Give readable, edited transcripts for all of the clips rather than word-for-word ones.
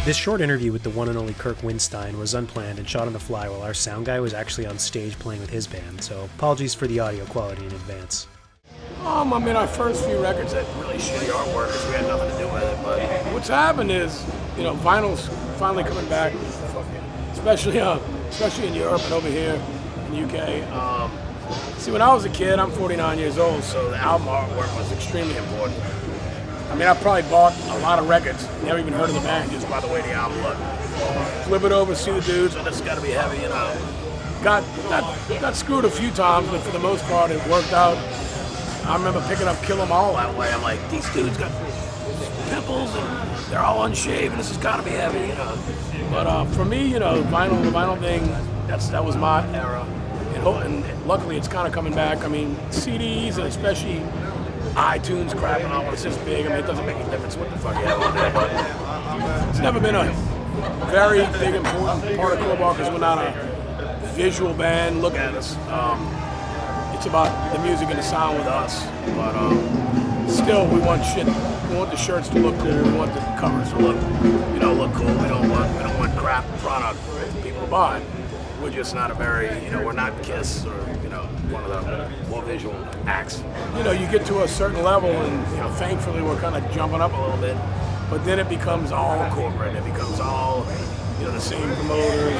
This short interview with the one and only Kirk Windstein was unplanned and shot on the fly while our sound guy was actually on stage playing with his band, so apologies for the audio quality in advance. I mean, our first few records had really shitty artwork because we had nothing to do with it, but what's happened is, you know, vinyl's finally coming back, especially in Europe and over here in the UK. See, when I was a kid, I'm 49 years old, so the album artwork was extremely important. I mean, I probably bought a lot of records, never even heard of the band just by the way the album looked. Flip it over, see the dudes, and it's got to be heavy, you know. Got screwed a few times, but for the most part, it worked out. I remember picking up Kill 'Em All that way. I'm like, these dudes got pimples, and they're all unshaved, and this has got to be heavy, you know. But for me, you know, the vinyl thing, that was my era. And luckily, it's kind of coming back. I mean, CDs, and especially iTunes crapping out when it's this big. I mean, it doesn't make any difference what the fuck you have on there, but it's never been a very big, important part of CROWBAR because we're not a visual band. Look at us. It's about the music and the sound with us, but still, we want the shirts to look cool. We want the covers to look cool. We don't want crap product for people to buy. We're just not we're not Kiss or, one of the more visual acts. You get to a certain level and, thankfully we're kind of jumping up a little bit, but then it becomes all corporate. It becomes all, the same promoters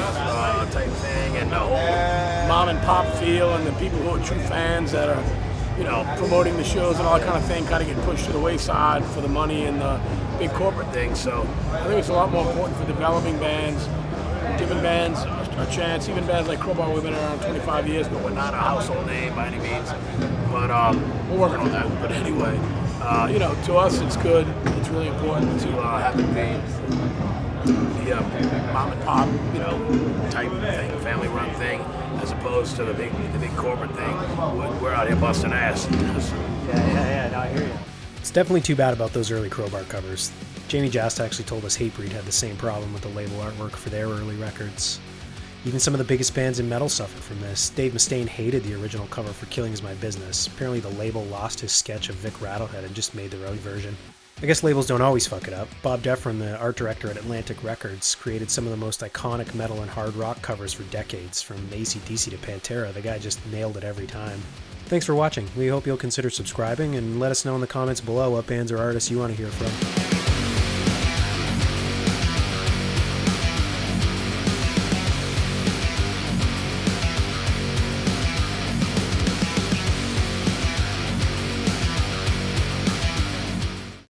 type thing, and the whole mom and pop feel, and the people who are true fans that are, promoting the shows and all that kind of thing kind of get pushed to the wayside for the money and the big corporate thing. So I think it's a lot more important for developing bands, giving bands a chance. Even bands like CROWBAR, we've been around 25 years, but we're not a household name by any means. But we're working on that. But anyway, to us it's good. It's really important to have it be the mom and pop, type thing, family run thing, as opposed to the big corporate thing. We're out here busting ass. Yeah, no, I hear you. It's definitely too bad about those early CROWBAR covers. Jamie Jast actually told us Hatebreed had the same problem with the label artwork for their early records. Even some of the biggest bands in metal suffered from this. Dave Mustaine hated the original cover for Killing Is My Business. Apparently the label lost his sketch of Vic Rattlehead and just made their own version. I guess labels don't always fuck it up. Bob Deffron, the art director at Atlantic Records, created some of the most iconic metal and hard rock covers for decades. From AC/DC to Pantera, the guy just nailed it every time. Thanks for watching. We hope you'll consider subscribing and let us know in the comments below what bands or artists you want to hear from.